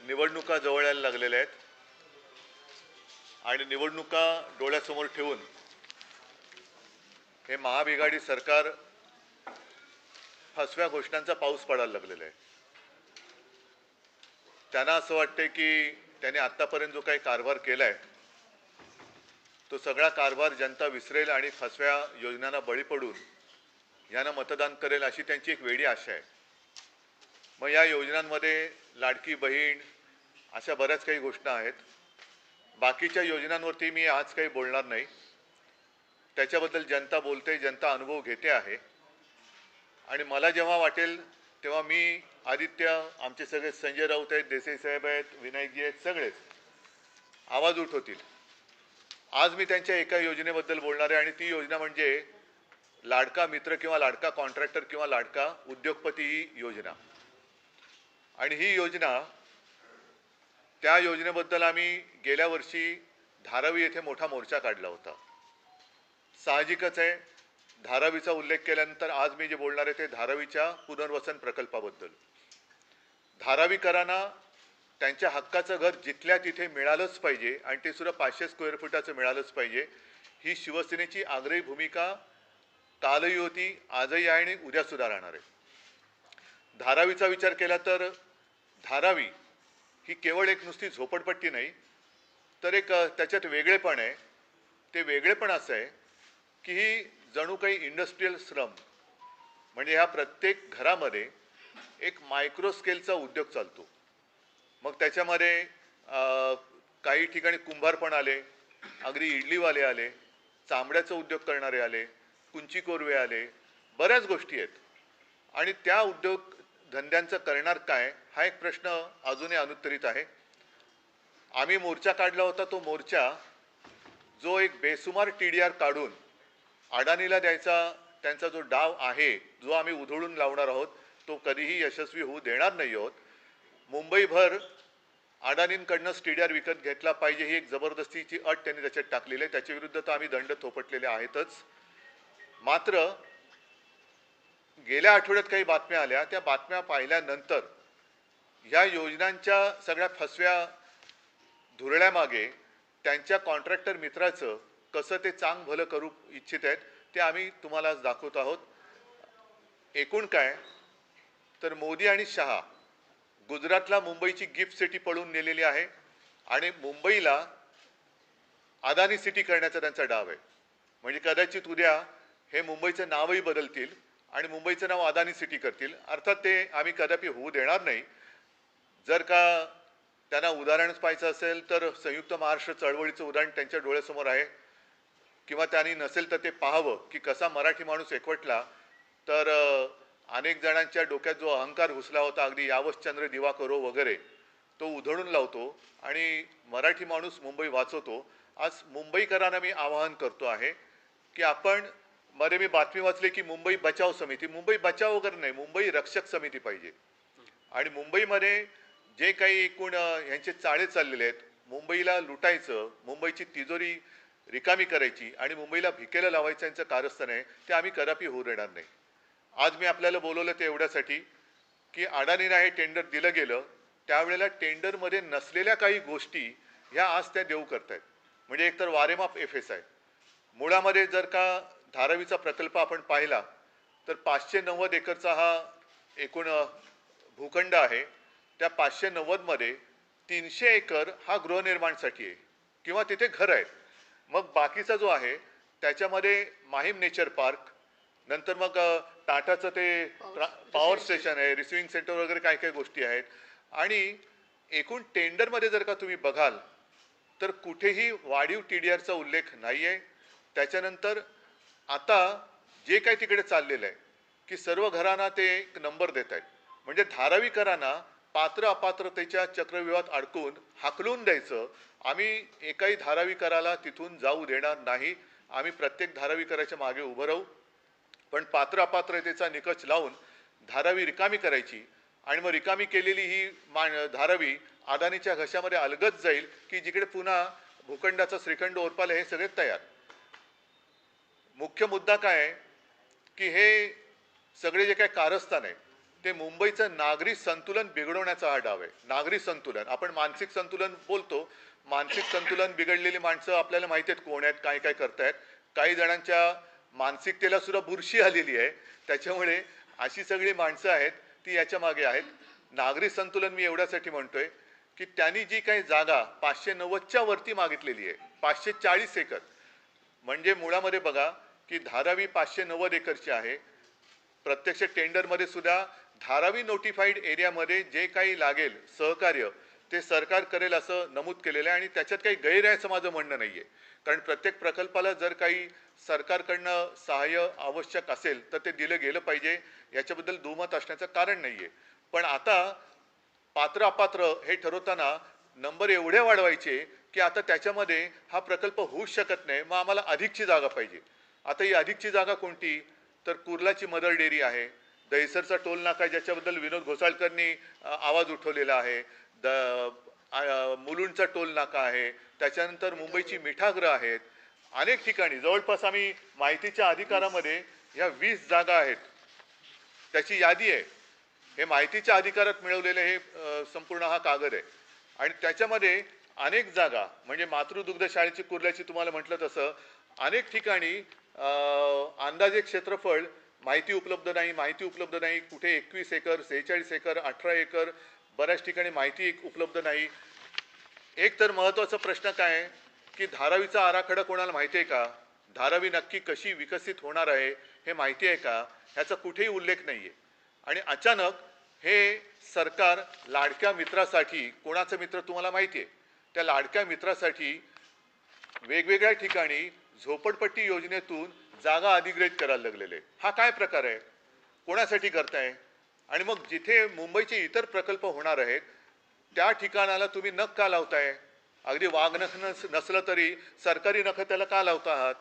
निवडणुका जवळ यायला लागलेल्या आहेत आणि निवडणुका डोळ्यासमोर ठेवून हे महाबिघाडी सरकार फसव्या घोषणांचा पाऊस पडायला लागलेला आहे। त्यांना असं वाटते की त्यांनी आतापर्यंत जो काही कारभार केलाय तो सगळा कारभार जनता विसरेल आणि फसव्या योजनांना बळी पडून यांना मतदान करेल अशी त्यांची एक वेडी आशा आहे। मग या योजनांमध्ये लाडकी बहीण अशा बऱ्याच काही घोषणा आहेत। बाकीच्या योजनांवरती मी आज काही बोलणार नाही, त्याच्याबद्दल जनता बोलते, जनता अनुभव घेते आहे। आणि मला जेव्हा वाटेल तेव्हा मी आदित्य, आमचे सगळे संजय राऊत आहेत, देसाई साहेब आहेत, विनायकजी आहेत, सगळेच आवाज उठवतील। आज मी त्यांच्या एका योजनेबद्दल बोलणार आहे आणि ती योजना म्हणजे लाडका मित्र किंवा लाडका कॉन्ट्रॅक्टर किंवा लाडका उद्योगपती ही योजना। आणि ही योजना, त्या योजनेबद्दल आम्ही गेल्या वर्षी धारावी येथे मोठा मोर्चा काढला होता। साहजिकच आहे, धारावीचा उल्लेख केल्यानंतर आज मी जे बोलणार आहे ते धारावीच्या पुनर्वसन प्रकल्पाबद्दल। धारावीकरांना त्यांच्या हक्काचं घर जिथल्या तिथे मिळालंच पाहिजे आणि ते सुद्धा 500 स्क्वेअर फुटाचं मिळालंच पाहिजे, ही शिवसेनेची आग्रही भूमिका कालही होती, आजही आहे आणि उद्या सुद्धा राहणार आहे। धारावीचा विचार केला तर धारावी ही केवळ एक नुसती झोपडपट्टी नाही, तर एक त्याच्यात वेगळेपण आहे। ते वेगळेपण असं आहे की ही जणू काही इंडस्ट्रियल श्रम, म्हणजे ह्या प्रत्येक घरामध्ये एक मायक्रो स्केलचा उद्योग चालतो। मग त्याच्यामध्ये काही ठिकाणी कुंभार पण आले, अगदी इडलीवाले आले, चामड्याचा उद्योग करणारे आले, कुंची कोरवे आले, बऱ्याच गोष्टी आहेत। आणि त्या उद्योग धंद्यांचं करणार काय हा एक प्रश्न अजूनही अनुत्तरित आहे। आम्ही मोर्चा काढला होता, तो मोर्चा जो एक बेसुमार TDR काढून अडाणीला द्यायचा त्यांचा जो डाव आहे, जो आम्ही उधळून लावणार आहोत, तो कधीही यशस्वी होऊ देणार नाही आहोत। मुंबईभर अडाणींकडनंच TDR विकत घेतला पाहिजे ही एक जबरदस्तीची अट त्यांनी त्याच्यात टाकलेली आहे, त्याच्या विरुद्ध तर आम्ही दंड थोपटलेले आहेतच। मात्र गेल्या आठवड्यात काही बातम्या आल्या, त्या बातम्या पाहिल्यानंतर ह्या योजनांच्या सगळ्या फसव्या धुरळ्यामागे त्यांच्या कॉन्ट्रॅक्टर मित्राचं कसं ते चांग भलं करू इच्छित आहेत ते आम्ही तुम्हाला आज दाखवत आहोत। एकूण काय तर मोदी आणि शहा गुजरातला मुंबईची गिफ्ट सिटी पळून नेलेली आहे आणि मुंबईला अदानी सिटी करण्याचा त्यांचा डाव आहे। म्हणजे कदाचित उद्या हे मुंबईचं नावही बदलतील आणि मुंबईचं नाव अदानी सिटी करतील। अर्थात ते आम्ही कदापि होऊ देणार नाही। जर का त्यांना उदाहरणच पाहायचं असेल तर संयुक्त महाराष्ट्र चळवळीचं उदाहरण त्यांच्या डोळ्यासमोर आहे, किंवा त्यांनी नसेल तर ते पाहावं की कसा मराठी माणूस एकवटला तर अनेक जणांच्या डोक्यात जो अहंकार घुसला होता, अगदी यावश्चंद्र दिवाकरो वगैरे, तो उधळून लावतो आणि मराठी माणूस मुंबई वाचवतो। आज मुंबईकरांना मी आवाहन करतो आहे की आपण, मध्ये मी बातमी वाचली की मुंबई बचाव समिती, मुंबई बचाव वगैरे नाही, मुंबई रक्षक समिती पाहिजे। आणि मुंबईमध्ये जे काही एकूण ह्यांचे चाळे चाललेले आहेत, मुंबईला लुटायचं, मुंबईची तिजोरी रिकामी करायची आणि मुंबईला भिकेला लावायचं यांचं कारस्थान आहे, ते आम्ही कदापि होऊ देणार नाही। आज मी आपल्याला बोलवलं ते एवढ्यासाठी की अडाणीला हे टेंडर दिलं गेलं, त्यावेळेला टेंडरमध्ये नसलेल्या काही गोष्टी ह्या आज त्या देऊ करतायत। म्हणजे एकतर वारेमाप FSI, मुळामध्ये जर का धारावीचा प्रकल्प आपण पाहिला तर 590 एकरचा हा एकूण भूखंड आहे। त्या 590 मध्ये 300 एकर हा गृहनिर्माणसाठी आहे किंवा तिथे घर आहेत। मग बाकीचा जो आहे त्याच्यामध्ये माहीम नेचर पार्क, नंतर मग टाटाचं ते पॉवर स्टेशन आहे, रिसिव्हिंग सेंटर वगैरे काय काय गोष्टी आहेत। आणि एकूण टेंडरमध्ये जर का तुम्ही बघाल तर कुठेही वाढीव TDRचा उल्लेख नाही आहे। त्याच्यानंतर आता जे काही तिकडे चाललेलं आहे की सर्व घरांना ते एक नंबर देत आहेत, म्हणजे धारावीकरांना पात्र अपात्रतेच्या चक्रव्यूहात अडकून हाकलून द्यायचं। आम्ही एकाही धारावीकराला तिथून जाऊ देणार नाही। आम्ही प्रत्येक धारावीकराच्या मागे उभं राहू, पण पात्र अपात्रतेचा निकष लावून धारावी रिकामी करायची आणि मग रिकामी केलेली ही धारावी अदानीच्या घशामध्ये अलगद जाईल की जिकडे पुन्हा भूखंडाचा श्रीखंड ओरपाले हे सगळे तयार। मुख्य मुद्दा काय आहे की हे सगळे जे काही कारस्थान आहे ते मुंबईचं नागरी संतुलन बिघडवण्याचा हा डाव आहे. नागरी संतुलन, आपण मानसिक संतुलन बोलतो, मानसिक संतुलन बिघडलेली माणसं आपल्याला माहिती आहेत कोण आहेत, काय काय करतायत. काही जणांच्या मानसिकतेला सुद्धा बुरशी आलेली आहे, त्याच्यामुळे अशी सगळी माणसं आहेत ती याच्या मागे आहेत. नागरी संतुलन मी एवढ्यासाठी म्हणतोय की त्यांनी जी काही जागा 590च्या वरती मागितलेली आहे, 540 एकर, म्हणजे मुळामध्ये बघा की धारावी 590 एकरची आहे. प्रत्यक्ष टेंडरमध्ये सुद्धा धारावी नोटिफाईड एरियामध्ये जे काही लागेल सहकार्य ते सरकार करेल असं नमूद केलेलं आहे आणि त्याच्यात काही गैर आहे असं माझं म्हणणं नाही आहे. कारण प्रत्येक प्रकल्पाला जर काही सरकारकडनं सहाय्य आवश्यक असेल तर ते दिलं गेलं पाहिजे, याच्याबद्दल दुमत असण्याचं कारण नाही आहे. पण आता पात्र अपात्र हे ठरवताना नंबर एवढे वाढवायचे की आता त्याच्यामध्ये हा प्रकल्प होऊच शकत नाही, मग आम्हाला अधिकची जागा पाहिजे. आता ही अधिकची जागा कोणती, तर कुर्लाची मदर डेअरी आहे, दहिसरचा टोल नाका आहे ज्याच्याबद्दल विनोद घोसाळकरनी आवाज उठवलेला आहे, मुलुंडचा टोल नाका आहे, त्याच्यानंतर मुंबईची मिठागृह आहेत. अनेक ठिकाणी जवळपास आम्ही माहितीच्या अधिकारामध्ये ह्या 20 जागा आहेत त्याची यादी आहे. हे माहितीच्या अधिकारात मिळवलेले हे संपूर्ण हा कागद आहे आणि त्याच्यामध्ये अनेक जागा म्हणजे मातृदुग्ध शाळेची कुर्ल्याची तुम्हाला म्हटलं तसं अनेक ठिकाणी अंदाजे क्षेत्रफळ माहिती उपलब्ध नाही, कुठे 21 एकर, 46 एकर, 18 एकर, बऱ्याच ठिकाणी माहिती उपलब्ध नाही. एक तर महत्त्वाचा प्रश्न काय आहे की धारावीचा आराखडा कोणाला माहिती आहे का, धारावी नक्की कशी विकसित होणार आहे हे माहिती आहे का, ह्याचा कुठेही उल्लेख नाही आहे. आणि अचानक हे सरकार लाडक्या मित्रासाठी, कोणाचा मित्र तुम्हाला माहिती आहे, त्या लाडक्या मित्रासाठी वेगवेगळ्या ठिकाणी झोपडपट्टी योजनेतून जागा अधिग्रहित करायला लागलेले. हा काय प्रकार आहे, कोणासाठी करताय. आणि मग जिथे मुंबईचे इतर प्रकल्प होणार आहेत त्या ठिकाणाला तुम्ही नख का लावताय, अगदी वाघ नख नसलं तरी सरकारी नख त्याला का लावता आहात.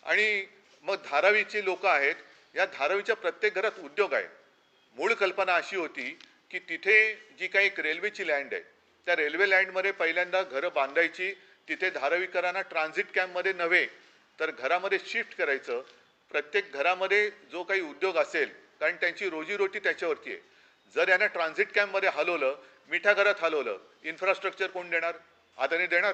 आणि मग धारावीची लोक आहेत, या धारावीच्या प्रत्येक घरात उद्योग आहे. मूळ कल्पना अशी होती की तिथे जी काही एक रेल्वेची लँड आहे त्या रेल्वे लँडमध्ये पहिल्यांदा घरं बांधायची, तिथे धारावीकरांना ट्रान्झिट कॅम्पमध्ये नव्हे तर घरामध्ये शिफ्ट करायचं. प्रत्येक घरामध्ये जो काही उद्योग असेल, कारण त्यांची रोजीरोटी त्याच्यावरती आहे. जर यांना ट्रान्झिट कॅम्पमध्ये हलवलं, मिठागरात हलवलं, इन्फ्रास्ट्रक्चर कोण देणार, अदानी देणार.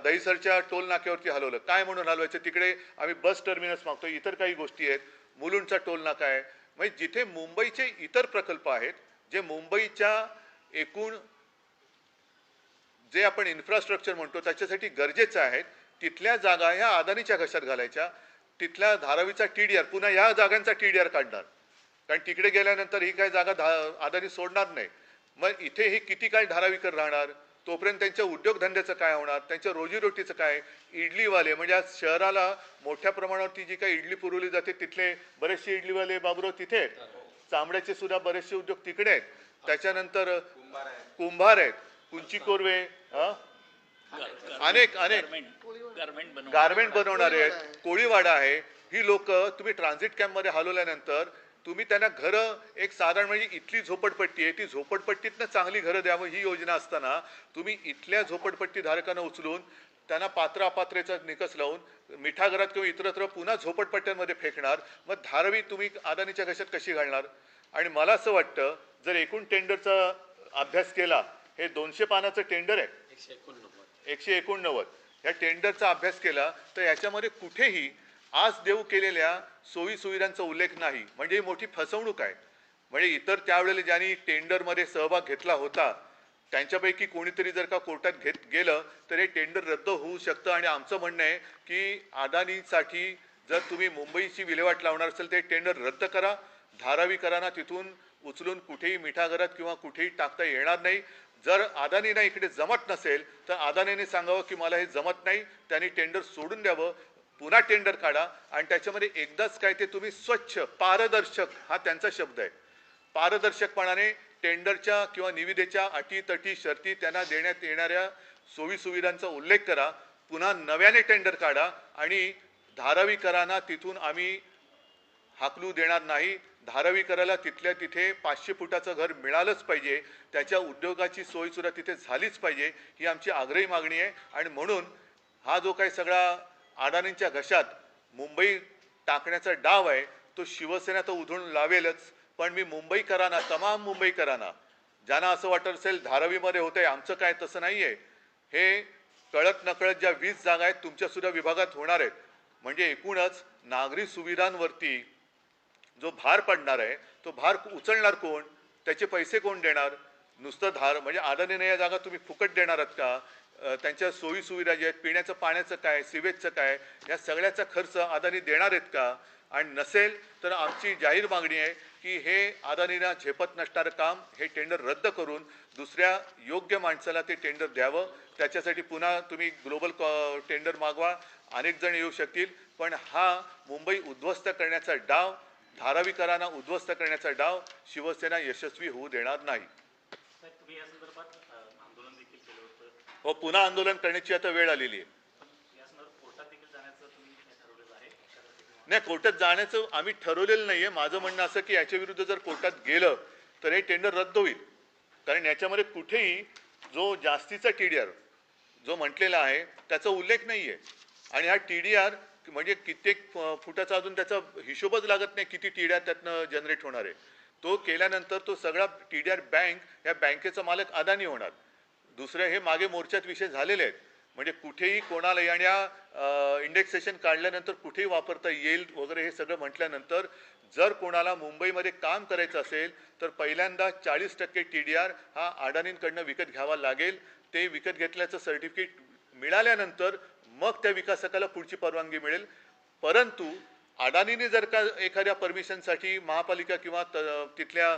दहिसरच्या टोल नाक्यावरती हलवलं, काय म्हणून हलवायचं, तिकडे आम्ही बस टर्मिनस मागतो, इतर काही गोष्टी आहेत, मुलुंडचा टोल नाका आहे. म्हणजे जिथे मुंबईचे इतर प्रकल्प आहेत जे मुंबईच्या एकूण जे आपण इन्फ्रास्ट्रक्चर म्हणतो त्याच्यासाठी गरजेचं आहे, तिथल्या जागा ह्या अदानीच्या घशात घालायच्या. तिथल्या धारावीचा TDR, पुन्हा या जागांचा TDR काढणार, कारण तिकडे गेल्यानंतर ही काही जागा अदानी सोडणार नाही. मग इथे हे किती काळ धारावीकर राहणार, तोपर्यंत त्यांच्या उद्योगधंद्याचं काय होणार, त्यांच्या रोजीरोटीचं काय. इडलीवाले म्हणजे आज शहराला मोठ्या प्रमाणावरती जी काही इडली पुरवली जाते तिथले बरेचसे इडलीवाले बाबूराव तिथे आहेत, चांबड्याचे सुद्धा बरेचसे उद्योग तिकडे आहेत. त्याच्यानंतर कुंभार आहेत, कुंची कोरवे, अनेक गारमेंट बनवणारे आहेत, कोळीवाडा आहे. ही लोक तुम्ही ट्रान्झिट कॅम्पमध्ये हलवल्यानंतर तुम्ही त्यांना घरं, एक साधारण म्हणजे इथली झोपडपट्टी आहे ती झोपडपट्टीतनं चांगली घरं द्यावं ही योजना असताना तुम्ही इथल्या झोपडपट्टी धारकांना उचलून त्यांना पात्र अपात्रेचा निकष लावून मिठागरात किंवा इतरत्र पुन्हा झोपडपट्ट्यांमध्ये फेकणार. मग धारावी तुम्ही अदानीच्या घशात कशी घालणार. आणि मला असं वाटतं जर एकूण टेंडरचा अभ्यास केला, हे 200 पानाचं टेंडर आहे, 189, या टेंडरचा अभ्यास केला तर याच्यामध्ये कुठेही आज देऊ केलेल्या सोयी सुविधांचा उल्लेख नाही. म्हणजे ही मोठी फसवणूक आहे. म्हणजे इतर त्यावेळेला ज्यांनी टेंडरमध्ये सहभाग घेतला होता त्यांच्यापैकी कोणीतरी जर का कोर्टात गेलं तर हे टेंडर रद्द होऊ शकतं. आणि आमचं म्हणणं आहे की अदानीसाठी जर तुम्ही मुंबईची विल्हेवाट लावणार असेल तर टेंडर रद्द करा. धारावीकरांना तिथून उचलून कुठेही मिठागरात किंवा कुठेही टाकता येणार नाही. जर अदानीला इकडे जमत नसेल तर अदानीने सांगावं की मला हे जमत नाही, त्यांनी टेंडर सोडून द्यावं, पुन्हा टेंडर काढा. आणि त्याच्यामध्ये एकदाच काय ते तुम्ही स्वच्छ, पारदर्शक, हा त्यांचा शब्द आहे, पारदर्शकपणाने टेंडरच्या किंवा निविदेच्या अटी तटी शर्ती त्यांना देण्यात येणाऱ्या सोयी सुविधांचा उल्लेख करा. पुन्हा नव्याने टेंडर काढा आणि धारावीकरांना तिथून आम्ही हाकलू देणार नाही. धारावीकराला तिथल्या तिथे 500 फुटाचं घर मिळालंच पाहिजे, त्याच्या उद्योगाची सोयीसुद्धा तिथे झालीच पाहिजे, ही आमची आग्रही मागणी आहे. आणि म्हणून हा जो काही सगळा अदानींच्या घशात मुंबई टाकण्याचा डाव आहे तो शिवसेना तर उधळून लावेलच, पण मी मुंबईकरांना, तमाम मुंबईकरांना, ज्यांना असं वाटत असेल धारावीमध्ये होतंय आमचं काय, तसं नाहीये. हे कळत नकळत ज्या 20 जागा आहेत तुमच्या सुद्धा विभागात होणार आहेत, म्हणजे एकूणच नागरी सुविधांवरती जो भार पडणार आहे तो भार उचलणार कोण, त्याचे पैसे कोण देणार. नुसतं म्हणजे अडाणीने या जागा तुम्ही फुकट देणार आहात का, त्यांच्या सोयी सुविधा ज्या आहेत, पिण्याचं पाण्याचं काय, सिवेजचं काय, या सगळ्याचा खर्च अदानी देणार आहेत का. आणि नसेल तर आमची जाहीर मागणी आहे की हे अदानीला झेपत नसणारं काम हे टेंडर रद्द करून दुसऱ्या योग्य माणसाला ते टेंडर द्यावं. त्याच्यासाठी पुन्हा तुम्ही ग्लोबल टेंडर मागवा, अनेक जण येऊ शकतील, पण हा मुंबई उद्ध्वस्त करण्याचा डाव, धारावीकरांना उद्ध्वस्त करण्याचा डाव शिवसेना यशस्वी होऊ देणार नाही. हो, पुन्हा आंदोलन करण्याची आता वेळ आलेली आहे. नाही, कोर्टात जाण्याचं आम्ही ठरवलेलं नाहीये. माझं म्हणणं असं की याच्या विरुद्ध जर कोर्टात गेलं तर हे टेंडर रद्द होईल, कारण याच्यामध्ये कुठेही जो जास्तीचा TDR जो म्हटलेला आहे त्याचा उल्लेख नाहीये. आणि हा TDR म्हणजे कित्येक फुटाचा अजून त्याचा हिशोबच लागत नाही किती TDR त्यातनं जनरेट होणार आहे. तो केल्यानंतर तो सगळा TDR बँक, या बँकेचा मालक अदानी होणार. दुसरं, हे मागे मोर्चात विषय झालेले आहेत, म्हणजे कुठेही कोणाला, आणि इंडेक्सेशन काढल्यानंतर कुठेही वापरता येईल वगैरे हे सगळं म्हटल्यानंतर जर कोणाला मुंबईमध्ये काम करायचं असेल तर पहिल्यांदा 40% TDR हा अडाणींकडनं विकत घ्यावा लागेल. ते विकत घेतल्याचं सर्टिफिकेट मिळाल्यानंतर मग त्या विकासकाला पुढची परवानगी मिळेल. परंतु अडाणीने जर का एखाद्या परमिशनसाठी महापालिका किंवा तिथल्या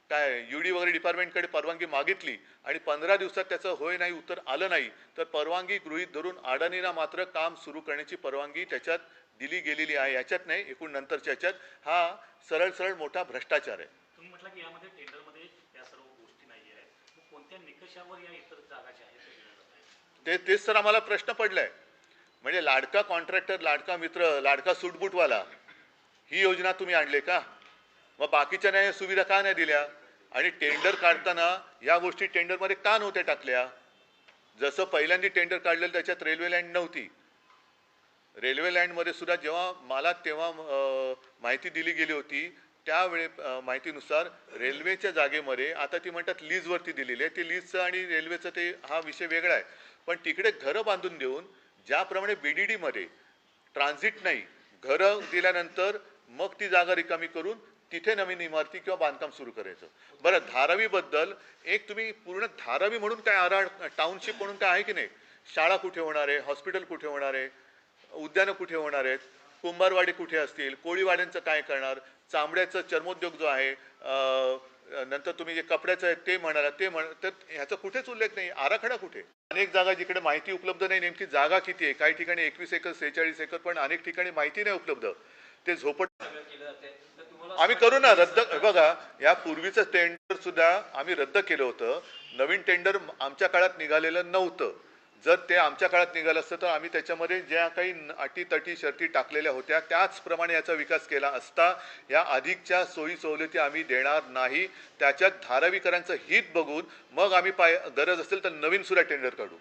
काय UD वगैरे डिपार्टमेंटकडे परवानगी मागितली आणि 15 दिवसात त्याचं होय नाही उत्तर आलं नाही, तर परवानगी गृहीत धरून अडाणीला मात्र काम सुरू करण्याची परवानगी त्याच्यात दिली गेलेली आहे. याच्यात नाही, एकूण नंतरच्या याच्यात हा सरळ सरळ मोठा भ्रष्टाचार आहे. तुम्ही म्हटलं की यामध्ये टेंडरमध्ये या सर्व गोष्टी नाही आहेत, मग कोणत्या निकषावर या इतर जागा ज्या आहेत तेच तर आम्हाला प्रश्न पडलाय. म्हणजे लाडका कॉन्ट्रॅक्टर, लाडका मित्र, लाडका सूटबूटवाला ही योजना तुम्ही आणले का, मग बाकीच्या नाही सुविधा का नाही दिल्या, आणि टेंडर काढताना या गोष्टी टेंडरमध्ये का नव्हत्या टाकल्या. जसं पहिल्यांदा टेंडर काढलेलं त्याच्यात रेल्वे लाईन नव्हती. रेल्वे लाईनमध्ये सुद्धा जेव्हा मला तेव्हा माहिती दिली गेली होती त्यावेळे माहितीनुसार रेल्वेच्या जागेमध्ये, आता ती म्हणतात लीजवरती दिलेली आहे, ते लीजचं आणि रेल्वेचं ते हा विषय वेगळा आहे, पण तिकडे घरं बांधून देऊन ज्याप्रमाणे BDDमध्ये ट्रान्झिट नाही, घरं दिल्यानंतर मग ती जागा रिकामी करून तिथे नवीन इमारती किंवा बांधकाम सुरू करायचं. बरं, धारावीबद्दल एक तुम्ही पूर्ण धारावी म्हणून काय टाउनशिप म्हणून काय आहे की नाही, शाळा कुठे होणार आहे, हॉस्पिटल कुठे होणार आहे, उद्यानं कुठे होणार आहेत, कुंभारवाडी कुठे असतील, कोळीवाड्यांचं काय करणार, चामड्याचं चर्मोद्योग जो आहे, नंतर तुम्ही जे कपड्याचं आहे ते म्हणाला तर ह्याचा कुठेच उल्लेख नाही. आराखडा कुठे. अनेक जागा जिकडे माहिती उपलब्ध नाही, नेमकी जागा किती आहे, काही ठिकाणी 21 एकर 46 एकर, पण अनेक ठिकाणी माहिती नाही उपलब्ध. ते झोपट आम्ही करू ना रद्द. बघा, या पूर्वीचं टेंडर सुद्धा आम्ही रद्द केलं होतं. नवीन टेंडर आमच्या काळात निघालेलं नव्हतं. जर ते आमच्या काळात निघालं असतं तर आम्ही त्याच्यामध्ये ज्या काही अटी तटी शर्ती टाकलेल्या होत्या त्याचप्रमाणे याचा विकास केला असता. या अधिकच्या सोयी सवलती आम्ही देणार नाही. त्याच्यात धारावीकरांचं हित बघून मग आम्ही गरज असेल तर नवीन सुद्धा टेंडर काढू.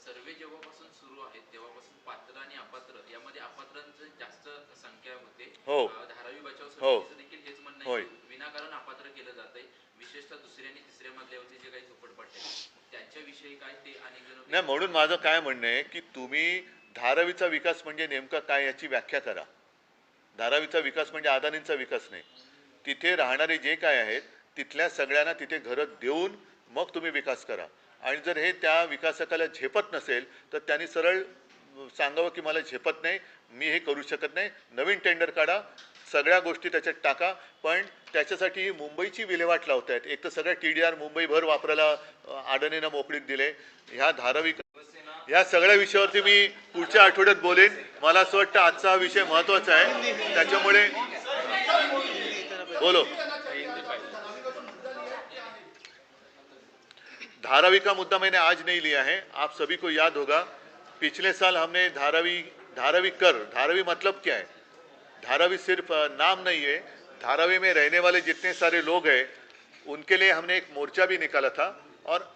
सर्वे जेव्हापासून सुरू आहे तेव्हापासून पात्र आणि अपात्र यामध्ये अपात्रांची जास्त संख्या होते. हो, धारावी बचाव हो, समितीचं देखील हेच म्हणणं आहे की विनाकारण अपात्र केलं जातंय, विशेषतः दुसऱ्या आणि तिसऱ्या मजल्यावरचे जे काही झोपडपट्ट्या त्यांच्याविषयी काय ते अनेक जण नाही. म्हणून माझं काय म्हणणं आहे की तुम्ही धारावीचा विकास म्हणजे नेमका काय याची व्याख्या करा. धारावीचा विकास म्हणजे अदानींचा विकास नाही. तिथे राहणारे जे काय आहेत तिथल्या सगळ्यांना तिथे घरं देऊन मग तुम्ही विकास करा. आणि जर हे त्या विकासकाला झेपत नसेल तर त्यांनी सरळ सांगावं की मला झेपत नाही, मी हे करू शकत नाही, नवीन टेंडर काढा, सगळ्या गोष्टी त्याच्यात टाका. पण त्याच्यासाठी मुंबईची विल्हेवाट लावत आहेत. एक तर सगळ्या TDR मुंबईभर वापरायला अडाणीनं मोकळीक दिले. ह्या धारावी या सगळ्या विषयावरती मी पुढच्या आठवड्यात बोलेन. मला असं वाटतं आजचा हा विषय महत्त्वाचा आहे, त्याच्यामुळे बोलो. धारावी का मुद्दा मैंने आज नहीं लिया है. आप सभी को याद होगा पिछले साल हमने धारावी मतलब क्या है, धारावी सिर्फ नाम नहीं है, धारावी में रहने वाले जितने सारे लोग हैं उनके लिए हमने एक मोर्चा भी निकाला था. और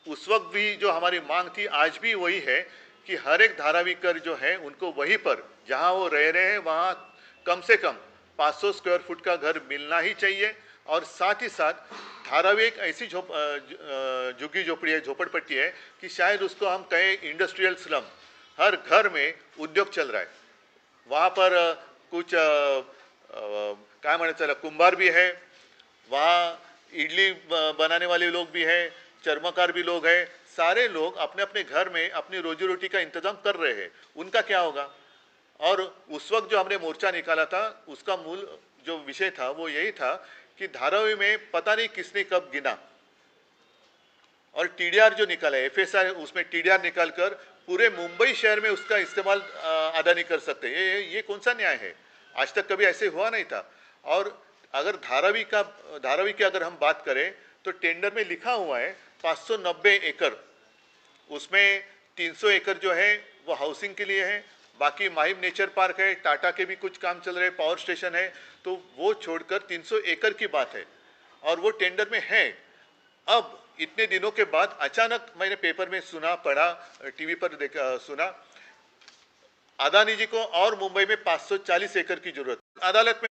उस वक्त भी जो हमारी मांग थी आज भी वही है कि हर एक धारावी कर जो है उनको वहीं पर जहां वो रह रहे हैं वहां से कम 500 स्क्वायर फुट का घर मिलना ही चाहिए। और साथ ही साथ धारावी एक ऐसी झुग्गी झोपड़ी है, झोपड़पट्टी है कि शायद उसको हम कहें इंडस्ट्रियल स्लम। हर घर में उद्योग चल रहा है, वहाँ पर कुछ काय म्हणायचं त्याला कुंभार भी है, वहाँ इडली बनाने वाले लोग भी हैं, चर्मकार भी लोग हैं। सारे लोग अपने अपने घर में अपनी रोजी रोटी का इंतजाम कर रहे हैं। उनका क्या होगा? और उस वक्त जो हमने मोर्चा निकाला था उसका मूल जो विषय था वो यही था कि धारावी में पता नहीं किसने कब गिना और टीडीआर जो निकाला है, एफएसआर, उसमें टीडीआर निकालकर पूरे मुंबई शहर में उसका इस्तेमाल अदानी कर सकते हैं। ये कौन सा न्याय है? आज तक कभी ऐसे हुआ नहीं था। और अगर धारावी की अगर हम बात करें तो टेंडर में लिखा हुआ है 590 एकड़, उसमें 300 एकड़ जो है वो हाउसिंग के लिए है, बाकी माहिम नेचर पार्क है, टाटा के भी कुछ काम चल रहे, पावर स्टेशन है, तो वो छोड़कर 300 एकड़ की बात है और वो टेंडर में है। अब इतने दिनों के बाद अचानक मैंने पेपर में सुना, पढ़ा, टीवी पर देखा, सुना अदानी जी को और मुंबई में 540 एकड़ की जरूरत। अदालत में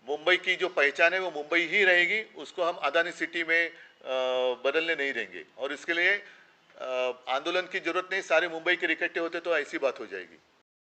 मुंबई की जो पहचान है वो मुंबई ही रहेगी, उसको हम अदानी सिटी में बदलने नहीं देंगे। और इसके लिए आंदोलन की जरूरत नहीं, सारे मुंबई के इकट्ठे होते तो ऐसी बात हो जाएगी।